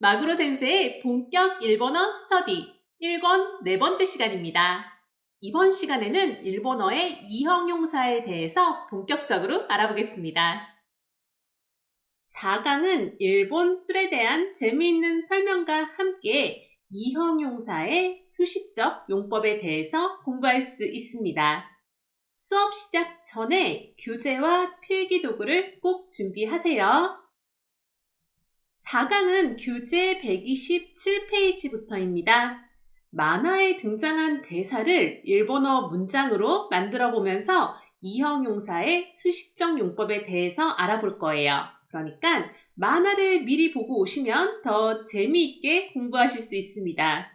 마구로 센세의 본격 일본어 스터디 1권 네 번째 시간입니다. 이번 시간에는 일본어의 이형용사에 대해서 본격적으로 알아보겠습니다. 4강은 일본 술에 대한 재미있는 설명과 함께 이형용사의 수식적 용법에 대해서 공부할 수 있습니다. 수업 시작 전에 교재와 필기도구를 꼭 준비하세요. 4강은 교재 127페이지부터입니다. 만화에 등장한 대사를 일본어 문장으로 만들어 보면서 이형용사의 수식적 용법에 대해서 알아볼 거예요. 그러니까 만화를 미리 보고 오시면 더 재미있게 공부하실 수 있습니다.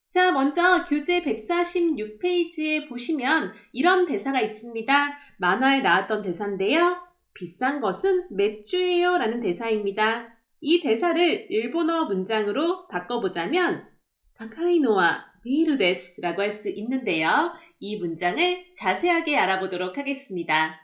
자, 먼저 교재 146페이지에 보시면 이런 대사가 있습니다. 만화에 나왔던 대사인데요. 비싼 것은 맥주예요 라는 대사입니다. 이 대사를 일본어 문장으로 바꿔보자면 다카이노와 비ールです라고 할 수 있는데요. 이 문장을 자세하게 알아보도록 하겠습니다.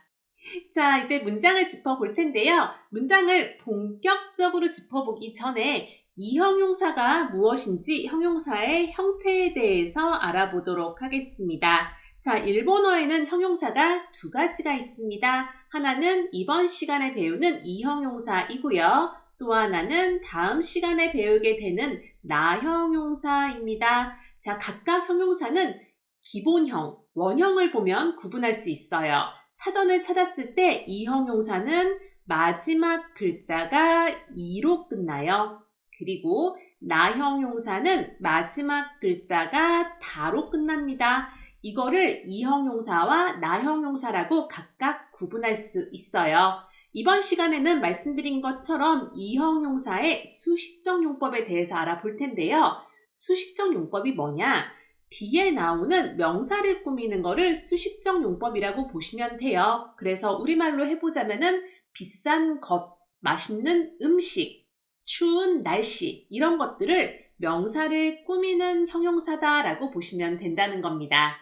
자, 이제 문장을 짚어볼 텐데요. 문장을 본격적으로 짚어보기 전에 이 형용사가 무엇인지 형용사의 형태에 대해서 알아보도록 하겠습니다. 자, 일본어에는 형용사가 두 가지가 있습니다. 하나는 이번 시간에 배우는 이 형용사이고요. 또 하나는 다음 시간에 배우게 되는 나 형용사입니다. 자, 각각 형용사는 기본형, 원형을 보면 구분할 수 있어요. 사전을 찾았을 때 이 형용사는 마지막 글자가 이로 끝나요. 그리고 나 형용사는 마지막 글자가 다로 끝납니다. 이거를 이 형용사와 나 형용사라고 각각 구분할 수 있어요. 이번 시간에는 말씀드린 것처럼 이 형용사의 수식적 용법에 대해서 알아볼 텐데요. 수식적 용법이 뭐냐? 뒤에 나오는 명사를 꾸미는 거를 수식적 용법이라고 보시면 돼요. 그래서 우리말로 해보자면은 비싼 것, 맛있는 음식, 추운 날씨 이런 것들을 명사를 꾸미는 형용사다라고 보시면 된다는 겁니다.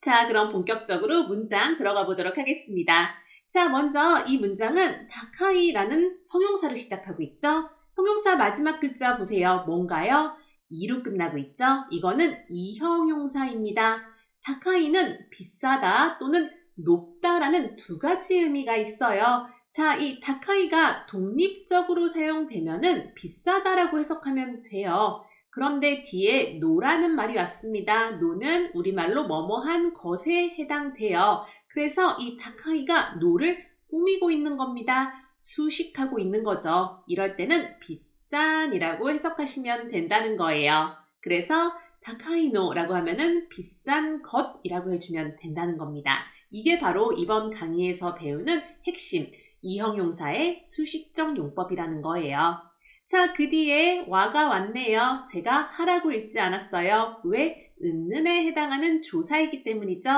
자, 그럼 본격적으로 문장 들어가 보도록 하겠습니다. 자, 먼저 이 문장은 다카이라는 형용사로 시작하고 있죠. 형용사 마지막 글자 보세요. 뭔가요? 이로 끝나고 있죠. 이거는 이 형용사입니다. 다카이는 비싸다 또는 높다라는 두 가지 의미가 있어요. 자, 이 다카이가 독립적으로 사용되면은 비싸다라고 해석하면 돼요. 그런데 뒤에 노라는 말이 왔습니다. 노는 우리말로 뭐뭐한 것에 해당돼요. 그래서 이 다카이가 노를 꾸미고 있는 겁니다. 수식하고 있는 거죠. 이럴 때는 비싼이라고 해석하시면 된다는 거예요. 그래서 다카이노라고 하면은 비싼 것이라고 해주면 된다는 겁니다. 이게 바로 이번 강의에서 배우는 핵심 이 형용사의 수식적 용법이라는 거예요. 자, 그 뒤에 와가 왔네요. 제가 하라고 읽지 않았어요. 왜? 은는에 해당하는 조사이기 때문이죠.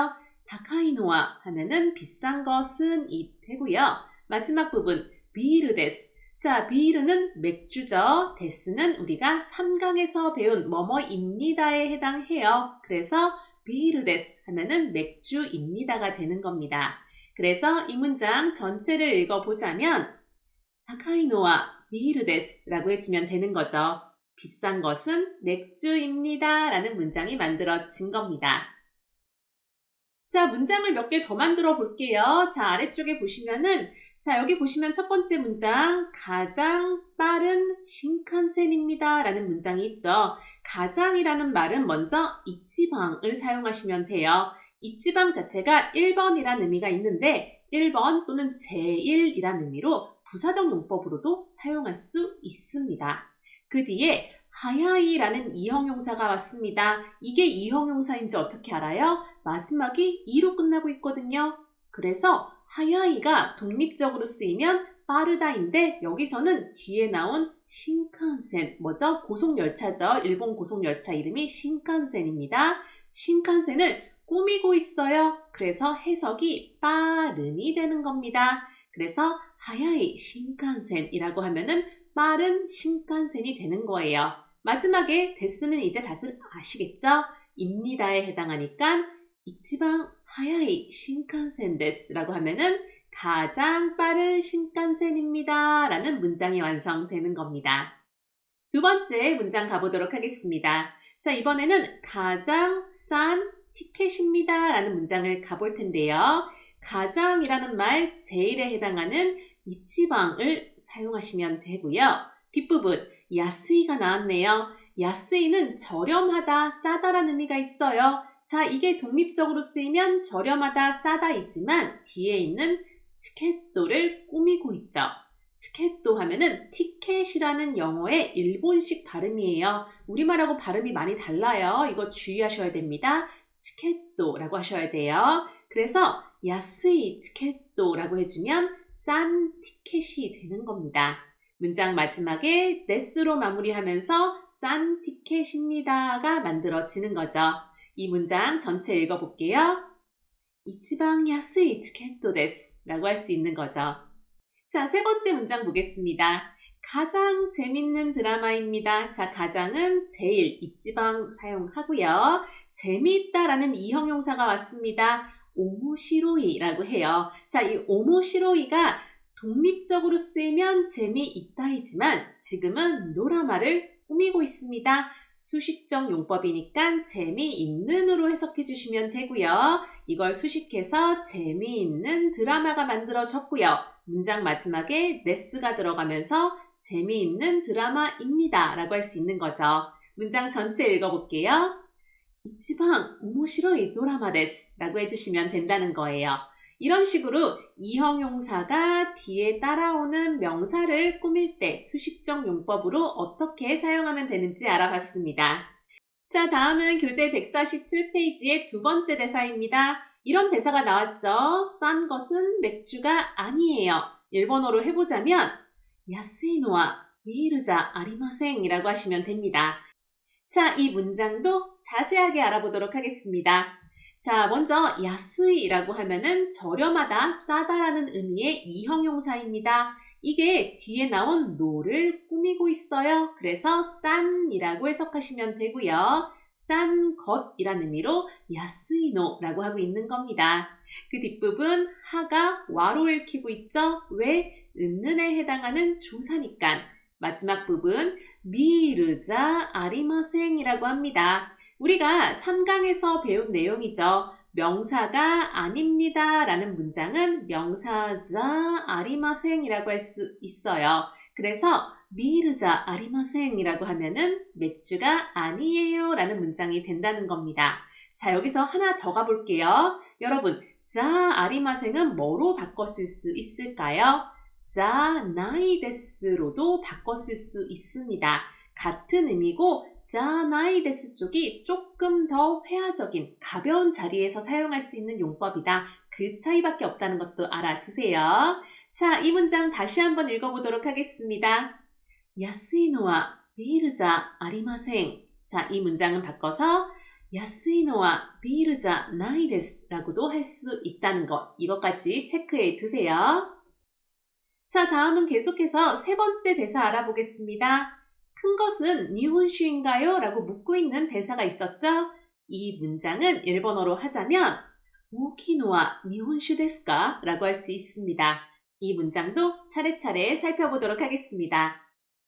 다카이노와 하면은 비싼 것은 이 되고요. 마지막 부분 비ールです. 자, 비ール는 맥주죠. 데스는 우리가 3강에서 배운 뭐뭐입니다에 해당해요. 그래서 비ールです하면은 맥주입니다가 되는 겁니다. 그래서 이 문장 전체를 읽어보자면 다카이노와 비ールです라고 해주면 되는 거죠. 비싼 것은 맥주입니다 라는 문장이 만들어진 겁니다. 자, 문장을 몇 개 더 만들어 볼게요. 자, 아래쪽에 보시면은 자, 여기 보시면 첫 번째 문장 가장 빠른 신칸센입니다 라는 문장이 있죠. 가장이라는 말은 먼저 이치방을 사용하시면 돼요. 이치방 자체가 1번이라는 의미가 있는데 1번 또는 제1이라는 의미로 부사적 용법으로도 사용할 수 있습니다. 그 뒤에 하야이라는 이형용사가 왔습니다. 이게 이형용사인지 어떻게 알아요? 마지막이 이로 끝나고 있거든요. 그래서 하야이가 독립적으로 쓰이면 빠르다인데 여기서는 뒤에 나온 신칸센, 뭐죠? 고속열차죠. 일본 고속열차 이름이 신칸센입니다. 신칸센을 꾸미고 있어요. 그래서 해석이 빠른이 되는 겁니다. 그래서 하야이 신칸센이라고 하면은 빠른 신칸센이 되는 거예요. 마지막에 데스는 이제 다들 아시겠죠? 입니다에 해당하니까 이치방 하야이 신칸센 데스라고 하면은 가장 빠른 신칸센입니다. 라는 문장이 완성되는 겁니다. 두 번째 문장 가보도록 하겠습니다. 자, 이번에는 가장 싼 티켓입니다. 라는 문장을 가볼 텐데요. 가장이라는 말 제일에 해당하는 이치방을 사용하시면 되고요. 뒷부분 야스이가 나왔네요. 야스이는 저렴하다, 싸다라는 의미가 있어요. 자, 이게 독립적으로 쓰이면 저렴하다, 싸다이지만 뒤에 있는 치켓도를 꾸미고 있죠. 치켓도 하면은 티켓이라는 영어의 일본식 발음이에요. 우리말하고 발음이 많이 달라요. 이거 주의하셔야 됩니다. 치켓도라고 하셔야 돼요. 그래서 야스이 치켓도라고 해주면 싼 티켓이 되는 겁니다. 문장 마지막에 데스로 마무리하면서 싼 티켓입니다가 만들어지는 거죠. 이 문장 전체 읽어볼게요. 이치방 야스이 치켓도 데스 라고 할 수 있는 거죠. 자, 세 번째 문장 보겠습니다. 가장 재밌는 드라마입니다. 자, 가장은 제일, 이치방 사용하고요. 재미있다라는 이형용사가 왔습니다. 오모시로이라고 해요. 자, 이 오모시로이가 독립적으로 쓰이면 재미있다이지만 지금은 노라마를 꾸미고 있습니다. 수식적 용법이니까 재미있는으로 해석해 주시면 되고요. 이걸 수식해서 재미있는 드라마가 만들어졌고요. 문장 마지막에 네스가 들어가면서 재미있는 드라마입니다. 라고 할 수 있는 거죠. 문장 전체 읽어볼게요. 이치방 오모시로이 드라마 데스 라고 해주시면 된다는 거예요. 이런 식으로 이형용사가 뒤에 따라오는 명사를 꾸밀 때 수식적 용법으로 어떻게 사용하면 되는지 알아봤습니다. 자, 다음은 교재 147페이지의 두 번째 대사입니다. 이런 대사가 나왔죠. 싼 것은 맥주가 아니에요. 일본어로 해보자면 야스이노와 비르자 아리마생 이라고 하시면 됩니다. 자, 이 문장도 자세하게 알아보도록 하겠습니다. 자, 먼저 야스이라고 하면은 저렴하다, 싸다라는 의미의 이형용사입니다. 이게 뒤에 나온 노를 꾸미고 있어요. 그래서 싼이라고 해석하시면 되고요. 싼 것이라는 의미로 야스이노라고 하고 있는 겁니다. 그 뒷부분 하가 와로 읽히고 있죠. 왜? 은는에 해당하는 조사니까. 마지막 부분 미르자 아리마생이라고 합니다. 우리가 3강에서 배운 내용이죠. 명사가 아닙니다 라는 문장은 명사자 아리마생이라고 할 수 있어요. 그래서 미르자 아리마생이라고 하면은 맥주가 아니에요 라는 문장이 된다는 겁니다. 자, 여기서 하나 더 가볼게요. 여러분, 자 아리마생은 뭐로 바꿔 쓸 수 있을까요? 자 나이 데스로도 바꿔 쓸 수 있습니다. 같은 의미고 자 나이 데스 쪽이 조금 더 회화적인 가벼운 자리에서 사용할 수 있는 용법이다. 그 차이밖에 없다는 것도 알아두세요. 자, 이 문장 다시 한번 읽어보도록 하겠습니다. 야스이노와 비르자 아리마생. 자, 이 문장은 바꿔서 야스이노와 비르자 나이 데스 라고도 할 수 있다는 것. 이것까지 체크해 두세요. 자, 다음은 계속해서 세 번째 대사 알아보겠습니다. 큰 것은 니혼슈인가요? 라고 묻고 있는 대사가 있었죠? 이 문장은 일본어로 하자면 오키노와 니혼슈 데스까? 라고 할 수 있습니다. 이 문장도 차례차례 살펴보도록 하겠습니다.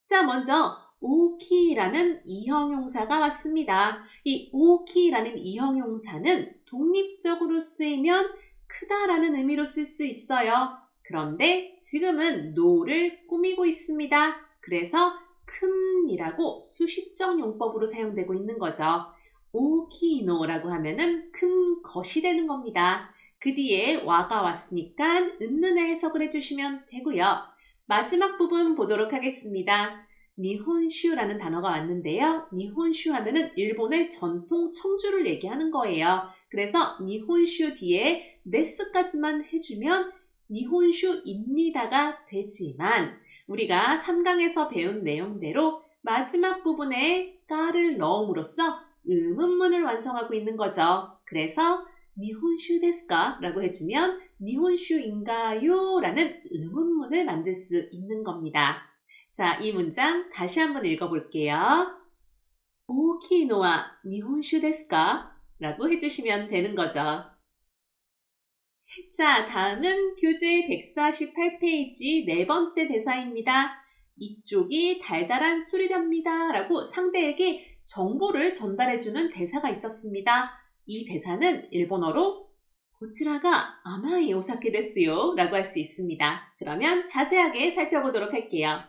자, 먼저 오키라는 이형용사가 왔습니다. 이 오키라는 이형용사는 독립적으로 쓰이면 크다라는 의미로 쓸 수 있어요. 그런데 지금은 노를 꾸미고 있습니다. 그래서 큰이라고 수식적 용법으로 사용되고 있는 거죠. 오키노라고 하면은 큰 것이 되는 겁니다. 그 뒤에 와가 왔으니까 은는의 해석을 해주시면 되고요. 마지막 부분 보도록 하겠습니다. 니혼슈라는 단어가 왔는데요. 니혼슈 하면은 일본의 전통 청주를 얘기하는 거예요. 그래서 니혼슈 뒤에 네스까지만 해주면 니혼슈입니다가 되지만 우리가 3강에서 배운 내용대로 마지막 부분에 까를 넣음으로써 의문문을 완성하고 있는 거죠. 그래서 니혼슈 데스까? 라고 해주면 니혼슈인가요? 라는 의문문을 만들 수 있는 겁니다. 자, 이 문장 다시 한번 읽어볼게요. 오키노와 니혼슈 데스까? 라고 해주시면 되는 거죠. 자, 다음은 교재 148페이지 네 번째 대사입니다. 이쪽이 달달한 술이랍니다. 라고 상대에게 정보를 전달해주는 대사가 있었습니다. 이 대사는 일본어로 고치라가 아마이 오사케 데스요 라고 할 수 있습니다. 그러면 자세하게 살펴보도록 할게요.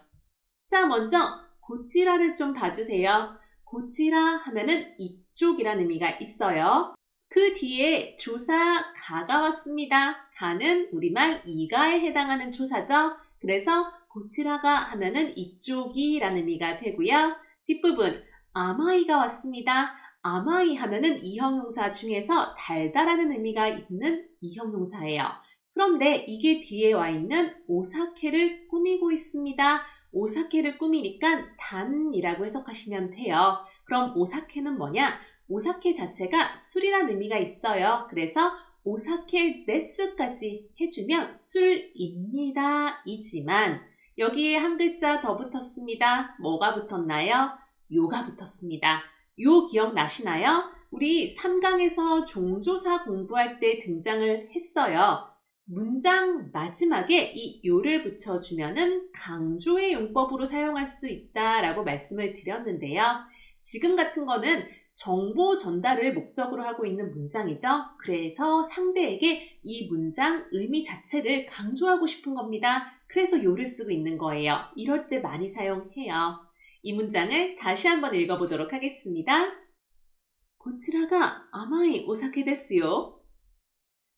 자, 먼저 고치라를 좀 봐주세요. 고치라 하면은 이쪽이라는 의미가 있어요. 그 뒤에 조사 가가 왔습니다. 가는 우리말 이가에 해당하는 조사죠. 그래서 고치라가 하면은 이쪽이라는 의미가 되고요. 뒷부분 아마이가 왔습니다. 아마이 하면은 이형용사 중에서 달달하는 의미가 있는 이형용사예요. 그런데 이게 뒤에 와 있는 오사케를 꾸미고 있습니다. 오사케를 꾸미니까 단이라고 해석하시면 돼요. 그럼 오사케는 뭐냐? 오사케 자체가 술이란 의미가 있어요. 그래서 오사케 데스까지 해주면 술입니다. 이지만 여기에 한 글자 더 붙었습니다. 뭐가 붙었나요? 요가 붙었습니다. 요 기억나시나요? 우리 3강에서 종조사 공부할 때 등장을 했어요. 문장 마지막에 이 요를 붙여주면은 강조의 용법으로 사용할 수 있다라고 말씀을 드렸는데요. 지금 같은 거는 정보 전달을 목적으로 하고 있는 문장이죠. 그래서 상대에게 이 문장 의미 자체를 강조하고 싶은 겁니다. 그래서 요를 쓰고 있는 거예요. 이럴 때 많이 사용해요. 이 문장을 다시 한번 읽어보도록 하겠습니다. 고치라가 아마이 오사케 데스요.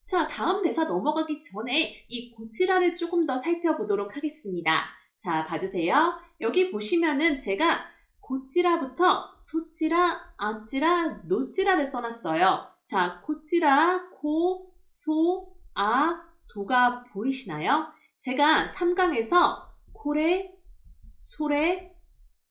자, 다음 대사 넘어가기 전에 이 고치라를 조금 더 살펴보도록 하겠습니다. 자, 봐주세요. 여기 보시면은 제가 고치라부터 소치라, 아치라, 노치라를 써놨어요. 자, 고치라, 고, 소, 아, 도가 보이시나요? 제가 3강에서 코레, 소레,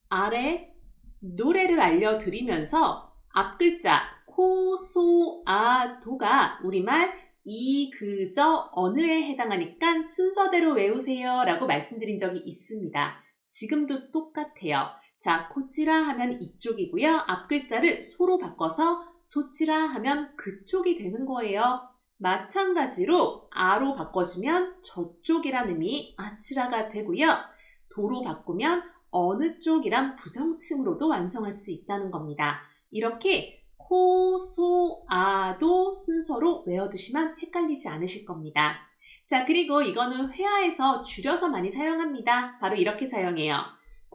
아래, 노래를 알려드리면서 앞글자 코, 소, 아, 도가 우리말 이, 그, 저, 어느에 해당하니까 순서대로 외우세요 라고 말씀드린 적이 있습니다. 지금도 똑같아요. 자, 코치라 하면 이쪽이고요. 앞글자를 소로 바꿔서 소치라 하면 그쪽이 되는 거예요. 마찬가지로 아로 바꿔주면 저쪽이란 의미 아치라가 되고요. 도로 바꾸면 어느 쪽이란 부정칭으로도 완성할 수 있다는 겁니다. 이렇게 코, 소, 아도 순서로 외워두시면 헷갈리지 않으실 겁니다. 자, 그리고 이거는 회화에서 줄여서 많이 사용합니다. 바로 이렇게 사용해요.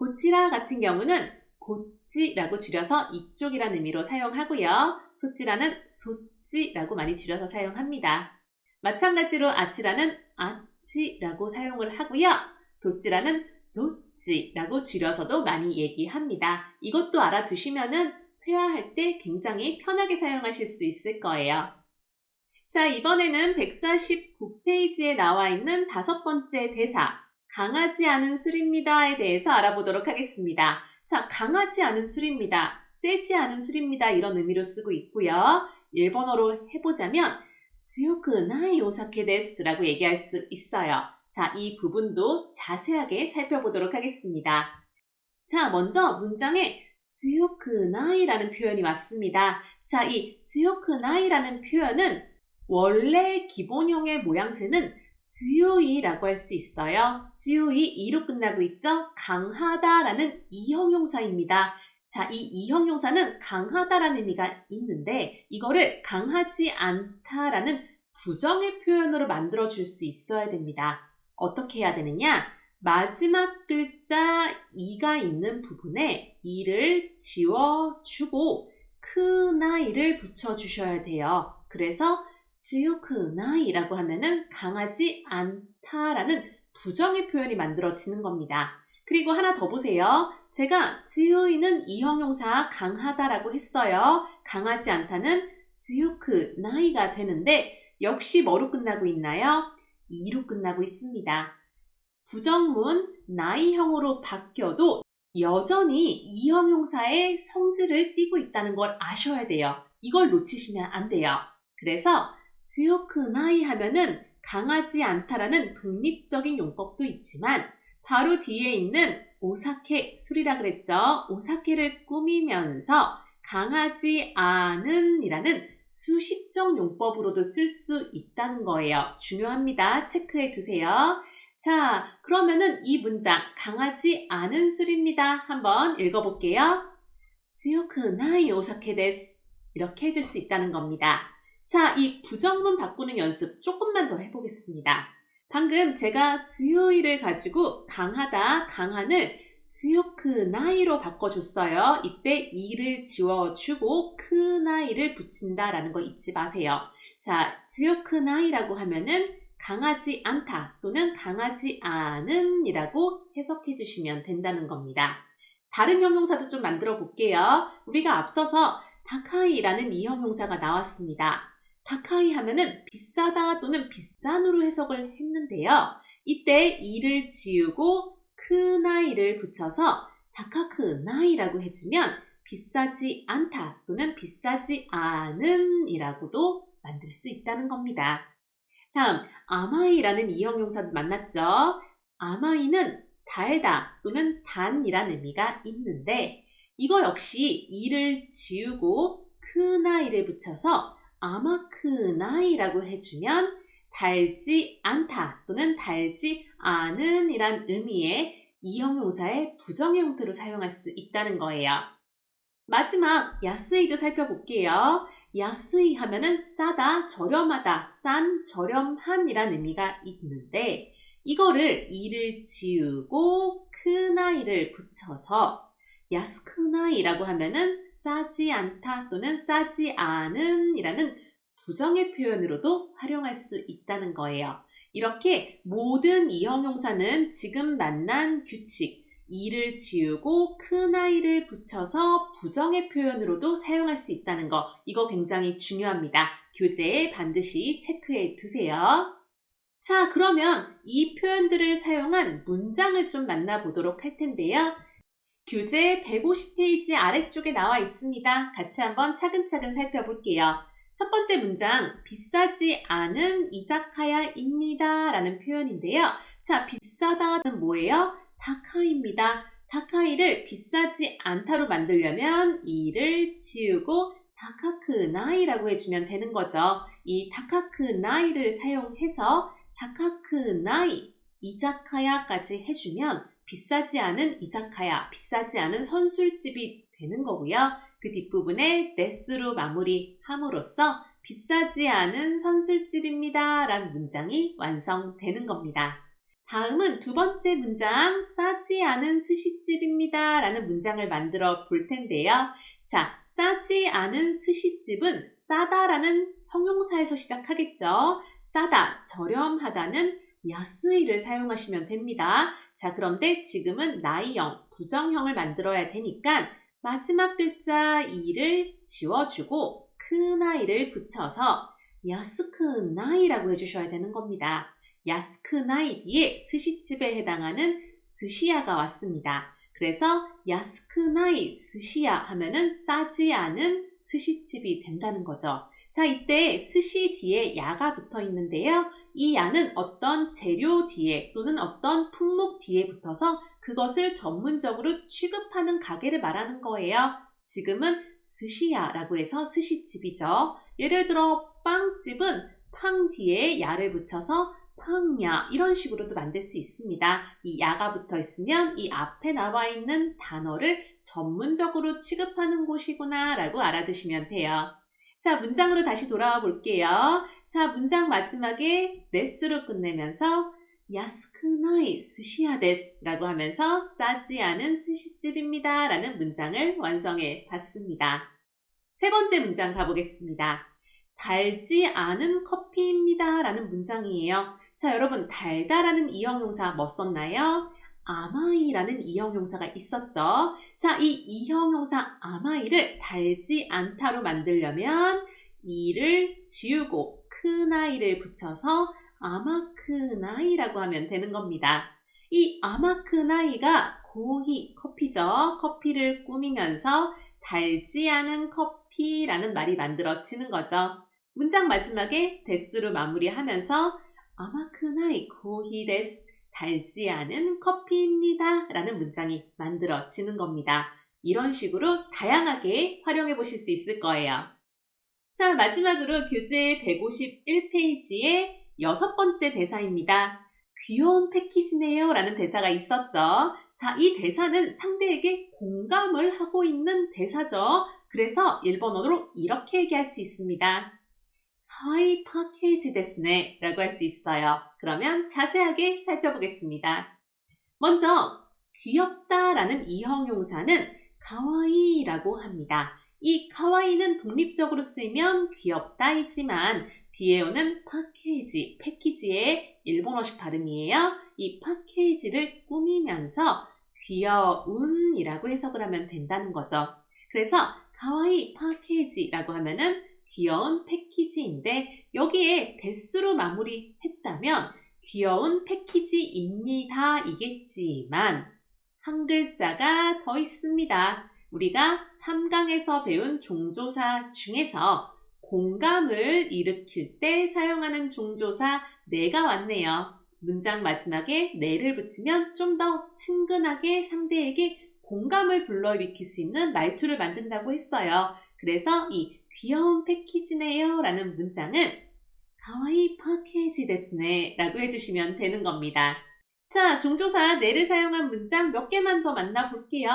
고치라 같은 경우는 고치라고 줄여서 이쪽이라는 의미로 사용하고요. 소치라는 소치라고 많이 줄여서 사용합니다. 마찬가지로 아치라는 아치라고 사용을 하고요. 도치라는 도치라고 줄여서도 많이 얘기합니다. 이것도 알아두시면은 회화할 때 굉장히 편하게 사용하실 수 있을 거예요. 자, 이번에는 149페이지에 나와 있는 5번째 대사, 강하지 않은 술입니다에 대해서 알아보도록 하겠습니다. 자, 강하지 않은 술입니다. 세지 않은 술입니다. 이런 의미로 쓰고 있고요. 일본어로 해보자면 츠요쿠 나이 오사케 데스라고 얘기할 수 있어요. 자, 이 부분도 자세하게 살펴보도록 하겠습니다. 자, 먼저 문장에 츠요쿠 나이라는 표현이 왔습니다. 자, 이 츠요쿠 나이라는 표현은 원래 기본형의 모양새는 즈요이라고 할 수 있어요. 즈요이 이로 끝나고 있죠? 강하다라는 이형용사입니다. 자, 이 이형용사는 강하다라는 의미가 있는데 이거를 강하지 않다라는 부정의 표현으로 만들어줄 수 있어야 됩니다. 어떻게 해야 되느냐? 마지막 글자 이가 있는 부분에 이를 지워주고 크나이를 붙여주셔야 돼요. 그래서 즈요크나이라고 하면은 강하지 않다라는 부정의 표현이 만들어지는 겁니다. 그리고 하나 더 보세요. 제가 즈요이는 이형용사 강하다라고 했어요. 강하지 않다는 즈요크나이가 되는데 역시 뭐로 끝나고 있나요? 이로 끝나고 있습니다. 부정문 나이형으로 바뀌어도 여전히 이형용사의 성질을 띠고 있다는 걸 아셔야 돼요. 이걸 놓치시면 안 돼요. 그래서 즈요크나이 하면은 강하지 않다라는 독립적인 용법도 있지만 바로 뒤에 있는 오사케, 술이라 그랬죠. 오사케를 꾸미면서 강하지 않은 이라는 수식적 용법으로도 쓸 수 있다는 거예요. 중요합니다. 체크해 두세요. 자, 그러면은 이 문장 강하지 않은 술입니다. 한번 읽어볼게요. 強くないお酒です. 이렇게 해줄 수 있다는 겁니다. 자, 이 부정문 바꾸는 연습 조금만 더 해보겠습니다. 방금 제가 強이를 가지고 강하다, 강한을 強く나이로 바꿔줬어요. 이때 이를 지워주고 그 나이를 붙인다라는 거 잊지 마세요. 자, 強く나이라고 하면은 강하지 않다 또는 강하지 않은 이라고 해석해 주시면 된다는 겁니다. 다른 형용사도 좀 만들어 볼게요. 우리가 앞서서 다카이라는 이 형용사가 나왔습니다. 다카이 하면은 비싸다 또는 비싼으로 해석을 했는데요. 이때 이를 지우고 크나이를 붙여서 다카크 나이라고 해주면 비싸지 않다 또는 비싸지 않은 이라고도 만들 수 있다는 겁니다. 다음, 아마이라는 이 형용사 만났죠? 아마이는 달다 또는 단이라는 의미가 있는데 이거 역시 이를 지우고 크나이를 붙여서 아마크나이라고 해주면 달지 않다 또는 달지 않은 이란 의미의 이 형용사의 부정의 형태로 사용할 수 있다는 거예요. 마지막 야스이도 살펴볼게요. 야스이 하면은 싸다, 저렴하다, 싼, 저렴한 이란 의미가 있는데 이거를 이를 지우고 크나이를 붙여서 야스크나이라고 하면은 싸지 않다 또는 싸지 않은 이라는 부정의 표현으로도 활용할 수 있다는 거예요. 이렇게 모든 이 형용사는 지금 만난 규칙, 이를 지우고 크나이를 붙여서 부정의 표현으로도 사용할 수 있다는 거, 이거 굉장히 중요합니다. 교재에 반드시 체크해 두세요. 자, 그러면 이 표현들을 사용한 문장을 좀 만나보도록 할 텐데요. 교재 150페이지 아래쪽에 나와 있습니다. 같이 한번 차근차근 살펴볼게요. 첫 번째 문장, 비싸지 않은 이자카야입니다 라는 표현인데요. 자, 비싸다는 뭐예요? 다카이입니다. 다카이를 비싸지 않다로 만들려면 이를 지우고 다카크나이라고 해주면 되는 거죠. 이 다카크나이를 사용해서 다카크나이 이자카야까지 해주면 비싸지 않은 이자카야, 비싸지 않은 선술집이 되는 거고요. 그 뒷부분에 데스로 마무리함으로써 비싸지 않은 선술집입니다 라는 문장이 완성되는 겁니다. 다음은 두 번째 문장, 싸지 않은 스시집입니다 라는 문장을 만들어 볼 텐데요. 자, 싸지 않은 스시집은 싸다라는 형용사에서 시작하겠죠. 싸다, 저렴하다는 야스이를 사용하시면 됩니다. 자, 그런데 지금은 나이형, 부정형을 만들어야 되니까 마지막 글자 이를 지워주고 크나이를 붙여서 야스크나이라고 해주셔야 되는 겁니다. 야스크나이 뒤에 스시집에 해당하는 스시야가 왔습니다. 그래서 야스크나이 스시야 하면은 싸지 않은 스시집이 된다는 거죠. 자, 이때 스시 뒤에 야가 붙어 있는데요. 이 야는 어떤 재료 뒤에 또는 어떤 품목 뒤에 붙어서 그것을 전문적으로 취급하는 가게를 말하는 거예요. 지금은 스시야라고 해서 스시집이죠. 예를 들어 빵집은 팡 뒤에 야를 붙여서 팡야 이런 식으로도 만들 수 있습니다. 이 야가 붙어 있으면 이 앞에 나와 있는 단어를 전문적으로 취급하는 곳이구나 라고 알아두시면 돼요. 자, 문장으로 다시 돌아와 볼게요. 자, 문장 마지막에 데스로 끝내면서 야스크나이 스시야 데스 라고 하면서 싸지 않은 스시집입니다 라는 문장을 완성해 봤습니다. 세 번째 문장 가보겠습니다. 달지 않은 커피입니다 라는 문장이에요. 자, 여러분 달다라는 이 형용사 뭐 썼나요? 아마이라는 이 형용사가 있었죠. 자, 이 형용사 아마이를 달지 않다로 만들려면 이를 지우고 크나이를 붙여서 아마크나이라고 하면 되는 겁니다. 이 아마크나이가 고히 커피죠. 커피를 꾸미면서 달지 않은 커피라는 말이 만들어지는 거죠. 문장 마지막에 데스로 마무리하면서 아마크나이 고히 데스 달지 않은 커피입니다 라는 문장이 만들어지는 겁니다. 이런 식으로 다양하게 활용해 보실 수 있을 거예요. 자, 마지막으로 교재 151페이지의 6번째 대사입니다. 귀여운 패키지네요 라는 대사가 있었죠. 자, 이 대사는 상대에게 공감을 하고 있는 대사죠. 그래서 일본어로 이렇게 얘기할 수 있습니다. 하이 패키지 데스네 라고 할 수 있어요. 그러면 자세하게 살펴보겠습니다. 먼저 귀엽다 라는 이형용사는 가와이라고 합니다. 이 가와이는 독립적으로 쓰이면 귀엽다이지만 뒤에 오는 패키지의 일본어식 발음이에요. 이 패키지를 꾸미면서 귀여운이라고 해석을 하면 된다는 거죠. 그래서 가와이 패키지라고 하면은 귀여운 패키지인데 여기에 데스로 마무리했다면 귀여운 패키지입니다 이겠지만 한 글자가 더 있습니다. 우리가 3강에서 배운 종조사 중에서 공감을 일으킬 때 사용하는 종조사 네가 왔네요. 문장 마지막에 네를 붙이면 좀 더 친근하게 상대에게 공감을 불러일으킬 수 있는 말투를 만든다고 했어요. 그래서 이 귀여운 패키지네요 라는 문장은 가와이 패키지 데스네 라고 해주시면 되는 겁니다. 자, 종조사 네를 사용한 문장 몇 개만 더 만나볼게요.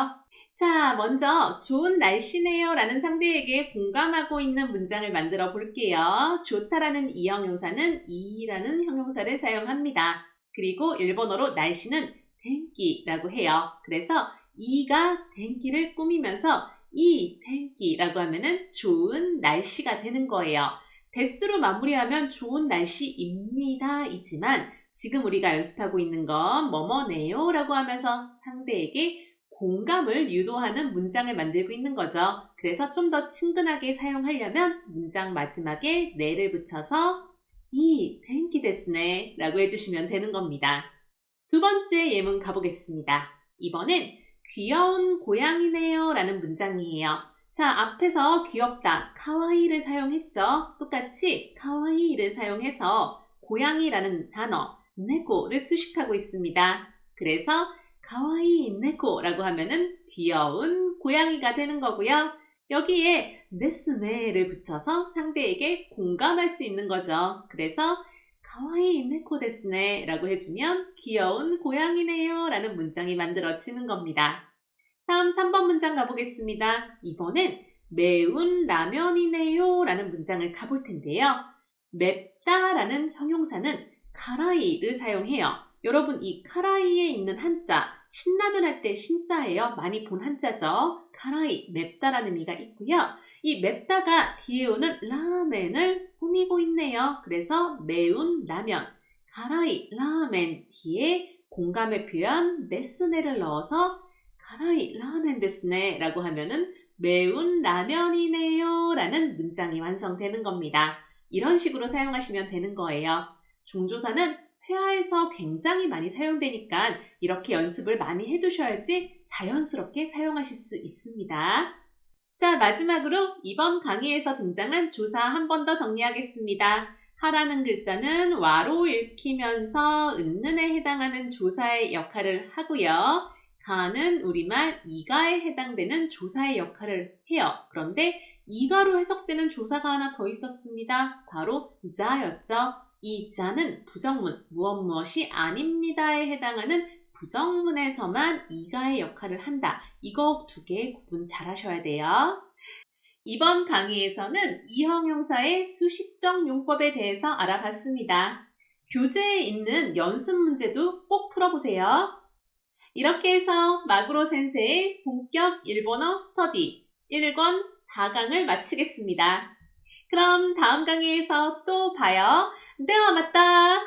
자, 먼저 좋은 날씨네요 라는 상대에게 공감하고 있는 문장을 만들어 볼게요. 좋다라는 이형용사는 이라는 형용사를 사용합니다. 그리고 일본어로 날씨는 텐키라고 해요. 그래서 이가 텐키를 꾸미면서 이 텐키라고 하면은 좋은 날씨가 되는 거예요. 데스로 마무리하면 좋은 날씨입니다 이지만 지금 우리가 연습하고 있는 건 뭐뭐네요 라고 하면서 상대에게 공감을 유도하는 문장을 만들고 있는 거죠. 그래서 좀 더 친근하게 사용하려면 문장 마지막에 네를 붙여서 이 텐키 데스네 라고 해주시면 되는 겁니다. 두 번째 예문 가보겠습니다. 이번엔 귀여운 고양이네요 라는 문장이에요. 자, 앞에서 귀엽다, 카와이를 사용했죠. 똑같이 카와이를 사용해서 고양이라는 단어, 네코를 수식하고 있습니다. 그래서 가와이 네코라고 하면은 귀여운 고양이가 되는 거고요. 여기에 데스네를 붙여서 상대에게 공감할 수 있는 거죠. 그래서 가와이 네코 데스네 라고 해주면 귀여운 고양이네요 라는 문장이 만들어지는 겁니다. 다음 3번 문장 가보겠습니다. 이번엔 매운 라면이네요 라는 문장을 가볼 텐데요. 맵다 라는 형용사는 카라이를 사용해요. 여러분 이 카라이에 있는 한자, 신라면 할 때 신자예요. 많이 본 한자죠. 카라이, 맵다라는 의미가 있고요. 이 맵다가 뒤에 오는 라멘을 꾸미고 있네요. 그래서 매운 라면, 카라이 라멘 뒤에 공감의 표현 데스네를 넣어서 카라이 라멘 데스네 라고 하면은 매운 라면이네요 라는 문장이 완성되는 겁니다. 이런 식으로 사용하시면 되는 거예요. 종조사는 회화에서 굉장히 많이 사용되니까 이렇게 연습을 많이 해두셔야지 자연스럽게 사용하실 수 있습니다. 자, 마지막으로 이번 강의에서 등장한 조사 한 번 더 정리하겠습니다. 하라는 글자는 와로 읽히면서 은는에 해당하는 조사의 역할을 하고요. 가는 우리말 이가에 해당되는 조사의 역할을 해요. 그런데 이가로 해석되는 조사가 하나 더 있었습니다. 바로 자였죠. 이 자는 부정문, 무엇이 아닙니다에 해당하는 부정문에서만 이가의 역할을 한다. 이거 두 개 구분 잘 하셔야 돼요. 이번 강의에서는 이형용사의 수식적 용법에 대해서 알아봤습니다. 교재에 있는 연습 문제도 꼭 풀어보세요. 이렇게 해서 마구로 센세의 본격 일본어 스터디 1권 4강을 마치겠습니다. 그럼 다음 강의에서 또 봐요. ではまた